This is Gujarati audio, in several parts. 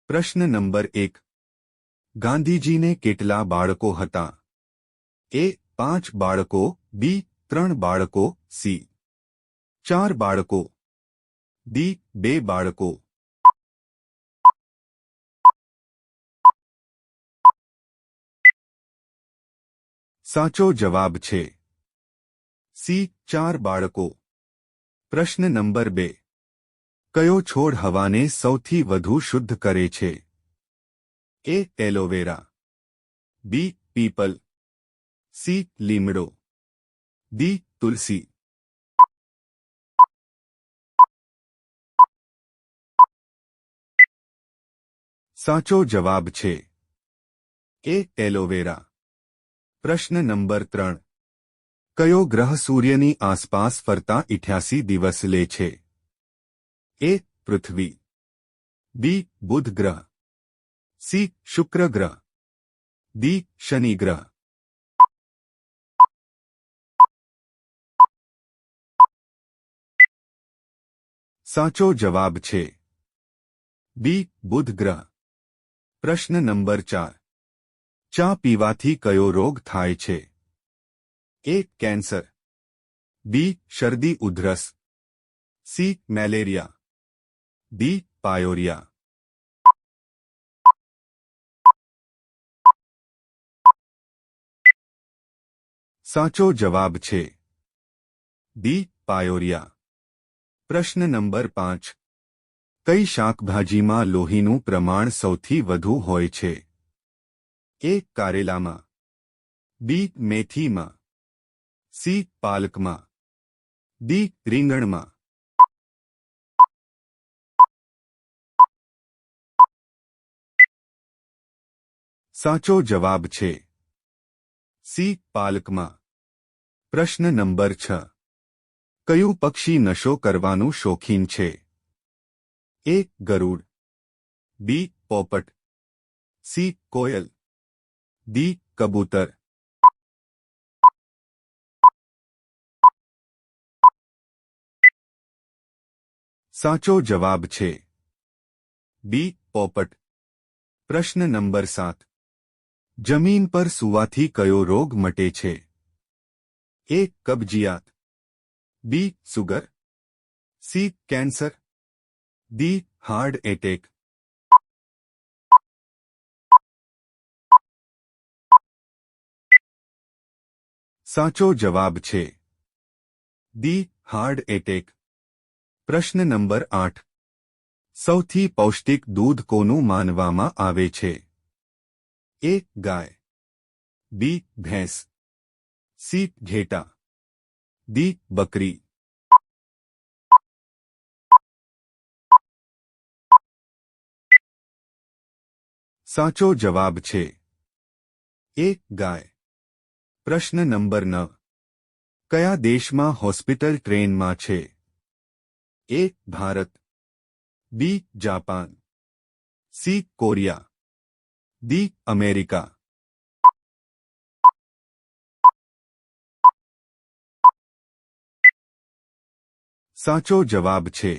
પ્રશ્ન નંબર 1. ગાંધીજીને કેટલા બાળકો હતા? એ 5 બાળકો, બી 3 બાળકો, સી 4 બાળકો, ડી 2 બાળકો. સાચો જવાબ છે સી 4 બાળકો. પ્રશ્ન નંબર 2. કયો છોડ હવાને સૌથી વધુ શુદ્ધ કરે છે? એ એલોવેરા, બી પીપલ, સી લીમડો, ડી તુલસી. સાચો જવાબ છે એ એલોવેરા. પ્રશ્ન નંબર 3. કયો ગ્રહ સૂર્યની આસપાસ ફરતા 88 દિવસ લે છે? એ પૃથ્વી, બી બુધ ગ્રહ, સી શુક્ર ગ્રહ, ડી શનિ ગ્રહ. સાચો જવાબ છે બી બુધ ગ્રહ. પ્રશ્ન નંબર 4. ચા પીવાથી કયો રોગ થાય છે? એ કેન્સર, બી શરદી ઉધરસ, સી મેલેરિયા, ડી પાયોરિયા. સાચો જવાબ છે ડી પાયોરિયા. પ્રશ્ન નંબર 5. કઈ શાકભાજીમાં લોહીનું પ્રમાણ સૌથી વધુ હોય છે? એ કારેલામાં, બી મેથીમાં, સી પાલકમાં, ડી રીંગણમાં. સાચો જવાબ છે સી પાલકમાં. પ્રશ્ન નંબર 6. કયું પક્ષી નશો કરવાનું શોખીન છે? એ ગરુડ, બી પોપટ, સી કોયલ, ડી કબૂતર. સાચો જવાબ છે બી પોપટ. પ્રશ્ન નંબર 7. જમીન પર સૂવાથી કયો રોગ મટે છે? એ કબજિયાત, B sugar, C cancer, D heart attack. સાચો જવાબ છે ડી હાર્ટ એટેક. પ્રશ્ન નંબર 8. સૌથી પૌષ્ટિક દૂધ કોનું માનવામાં આવે છે? એ ગાય, બી ભેંસ, સી ઘેટા, ડી બકરી. સાચો જવાબ છે એ ગાય. પ્રશ્ન નંબર 9. કયા દેશમાં હોસ્પિટલ ટ્રેનમાં છે? A Bharat, B Japan, C Korea, D America. સાચો જવાબ છે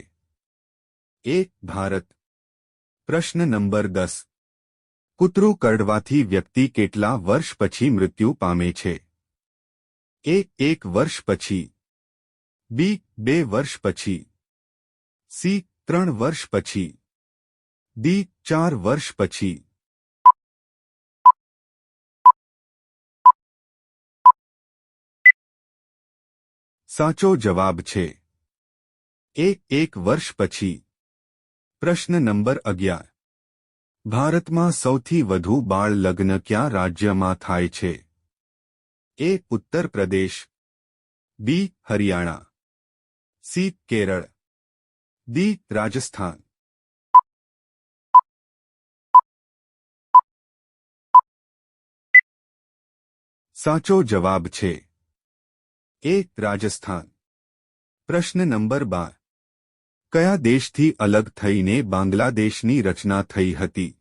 એ ભારત. પ્રશ્ન નંબર 10. કૂતરું કરડવાથી વ્યક્તિ કેટલા વર્ષ પછી મૃત્યુ પામે છે? એ 1 વર્ષ પછી, બી 2 વર્ષ પછી, સી 3 વર્ષ પછી, ડી 4 વર્ષ પછી. સાચો જવાબ છે એ 1 વર્ષ પછી. પ્રશ્ન નંબર 11. ભારતમાં સૌથી વધુ બાળ લગ્ન કયા રાજ્યમાં થાય છે? એ ઉત્તર પ્રદેશ, બી હરિયાણા, સી કેરળ, ડી રાજસ્થાન. સાચો જવાબ છે એ રાજસ્થાન. પ્રશ્ન નંબર 12. કયા દેશથી અલગ થઈને બાંગ્લાદેશની રચના થઈ હતી?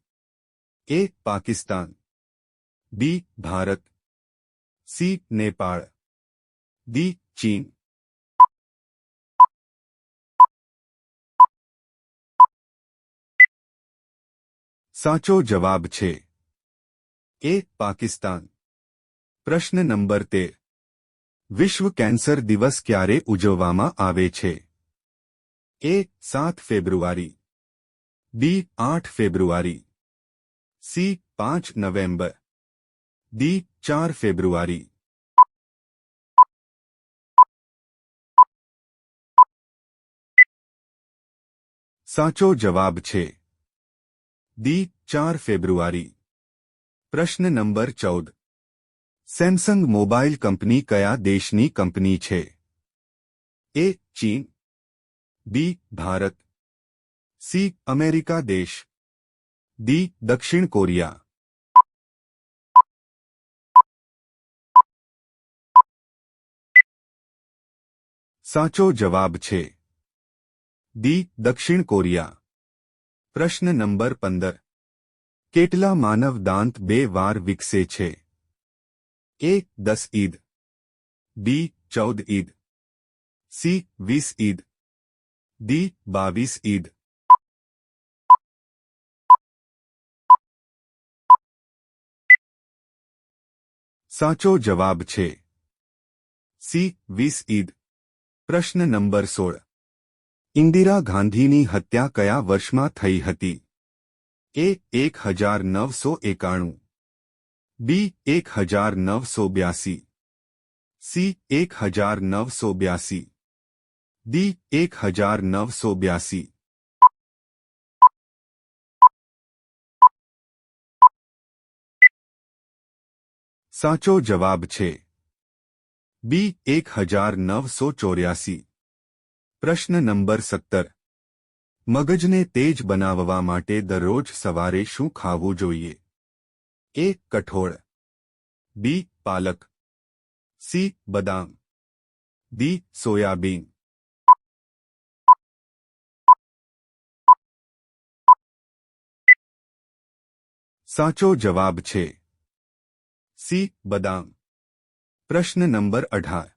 એ પાકિસ્તાન, બી ભારત, સી નેપાળ, ડી ચીન. સાચો જવાબ છે એ પાકિસ્તાન. પ્રશ્ન નંબર 13. વિશ્વ કેન્સર દિવસ ક્યારે ઉજવવામાં આવે છે? એ 7 ફેબ્રુઆરી, બી 8 ફેબ્રુઆરી, સી 5 નવેમ્બર, ડી 4 ફેબ્રુઆરી. સાચો જવાબ છે ડી 4 ફેબ્રુઆરી. પ્રશ્ન નંબર 14. સેમસંગ મોબાઈલ કંપની કયા દેશની કંપની છે? એ ચીન, બી ભારત, સી અમેરિકા દેશ, ડી દક્ષિણ કોરિયા. સાચો જવાબ છે ડી દક્ષિણ કોરિયા. પ્રશ્ન નંબર 15. કેટલા માનવ દાંત 2 વાર વિકસે છે? એ 10 ઈદ, બી 14 ઈદ, સી 20 ઈદ, ડી 22 ઈદ. સાચો જવાબ છે સી 20 ઈદ. પ્રશ્ન નંબર 16. ઇન્દિરા ગાંધીની હત્યા કયા વર્ષમાં થઈ હતી? એ 1991, બી 1982, સી 1982, ડી 1982. સાચો જવાબ છે બી 1984. પ્રશ્ન નંબર 17. મગજને તેજ બનાવવા માટે દરરોજ સવારે શું ખાવું જોઈએ? એ કઠોળ, બી પાલક, સી બદામ, ડી સોયાબીન. સાચો જવાબ છે સી બદામ. પ્રશ્ન નંબર 18.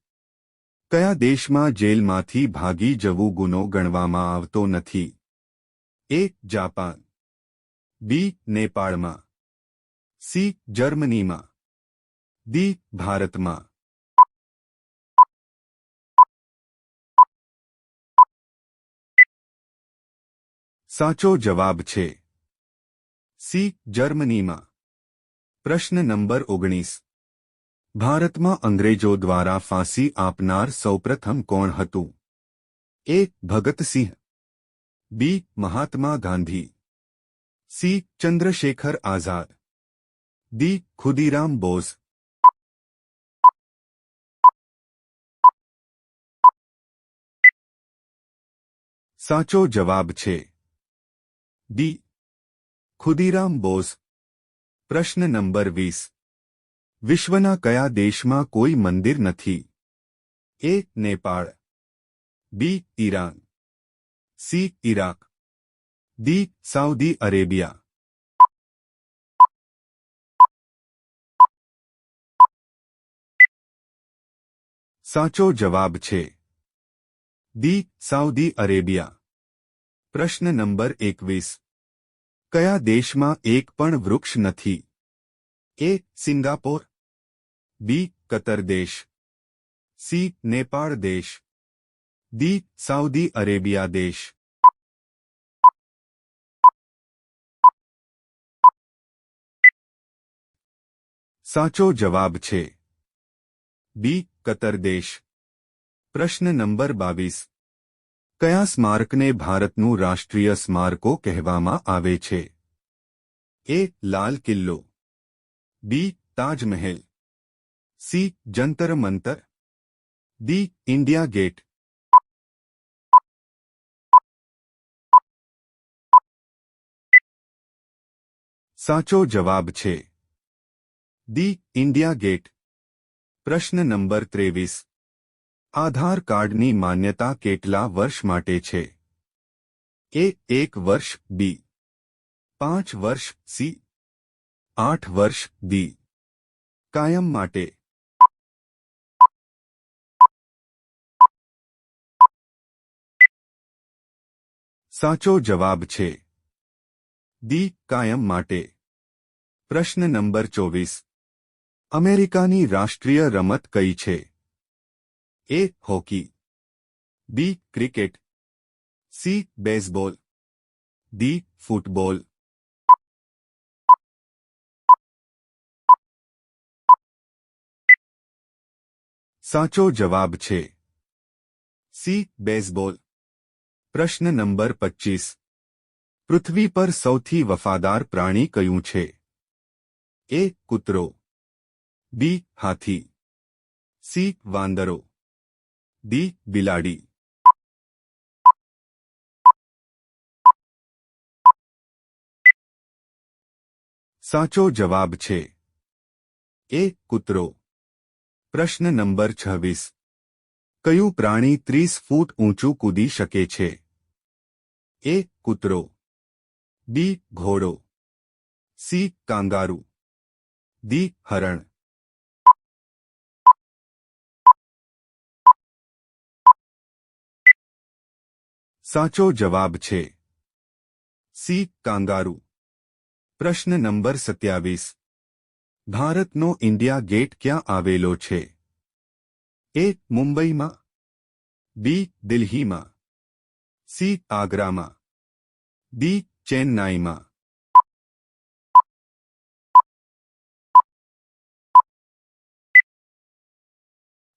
કયા દેશમાં જેલમાંથી ભાગી જવું ગુનો ગણવામાં આવતો નથી? એ જાપાન, બી નેપાળમાં, સી જર્મનીમાં, ડી ભારતમાં. સાચો જવાબ છે સી જર્મનીમાં. પ્રશ્ન નંબર 19. ભારતમાં અંગ્રેજો દ્વારા ફાંસી આપનાર સૌપ્રથમ કોણ હતું? એ ભગતસિંહ, બી મહાત્મા ગાંધી, સી ચંદ્રશેખર આઝાદ, ડી ખુદીરામ બોઝ. સાચો જવાબ છે ડી ખુદીરામ બોઝ. પ્રશ્ન નંબર 20. વિશ્વના કયા દેશમાં કોઈ મંદિર નથી? A Nepal, B Iran, C Iraq, D Saudi Arabia. સાચો જવાબ છે ડી સાઉદી અરેબિયા. પ્રશ્ન નંબર 21. કયા દેશમાં એક પણ વૃક્ષ નથી? એ સિંગાપોર, બી કતર દેશ, સી નેપાળ દેશ, ડી સાઉદી અરેબિયા દેશ. સાચો જવાબ છે બી કતર દેશ. પ્રશ્ન નંબર 22. કયા સ્મારકને ભારતનું રાષ્ટ્રીય સ્મારકો કહેવામાં આવે છે? એ લાલ કિલ્લો, બી Taj Mahal, C Jantar Mantar, D India gate. સાચો જવાબ છે ડી ઇન્ડિયા ગેટ. પ્રશ્ન નંબર 23. આધાર કાર્ડની માન્યતા કેટલા વર્ષ માટે છે? એ 1 વર્ષ, બી 5 વર્ષ, સી 8 વર્ષ, ડી કાયમ માટે. સાચો જવાબ છે ડી કાયમ માટે. પ્રશ્ન નંબર 24. અમેરિકાની રાષ્ટ્રીય રમત કઈ છે? A hockey, B cricket, C baseball, D football. સાચો જવાબ છે સી બેઝબોલ. પ્રશ્ન નંબર 25. પૃથ્વી પર સૌથી વફાદાર પ્રાણી કયું છે? એ કૂતરો, બી હાથી, સી વાંદરો, ડી બિલાડી. સાચો જવાબ છે એ કૂતરો. પ્રશ્ન નંબર 26. કયું પ્રાણી 30 ફૂટ ઊંચું કૂદી શકે છે? એ કૂતરો, બી ઘોડો, સી કાંગારૂ, ડી હરણ. સાચો જવાબ છે સી કાંગારૂ. પ્રશ્ન નંબર 27. ભારતનો ઇન્ડિયા ગેટ ક્યાં આવેલો છે? એ મુંબઈમાં, બી દિલ્હીમાં, સી આગ્રામાં, ડી ચેન્નાઈમાં.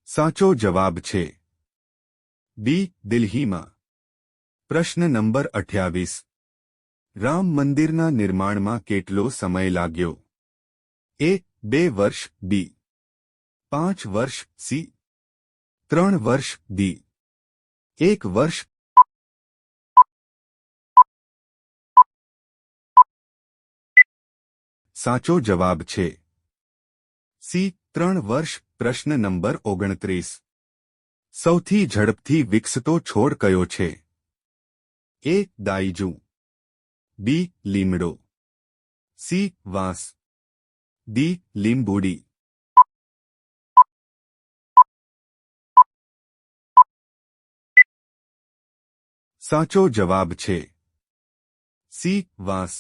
સાચો જવાબ છે બી દિલ્હીમાં. પ્રશ્ન નંબર 28. રામ મંદિરના નિર્માણમાં કેટલો સમય લાગ્યો? એ 2 વર્ષ, બી 5 વર્ષ, સી 3 વર્ષ, ડી 1 વર્ષ. સાચો જવાબ છે સી 3 વર્ષ. પ્રશ્ન નંબર 29. સૌથી ઝડપથી વિકસતો છોડ કયો છે? એ દાયજુ, બી લીમડો, સી વાંસ, ડી લીંબુડી. સાચો જવાબ છે સી વાંસ.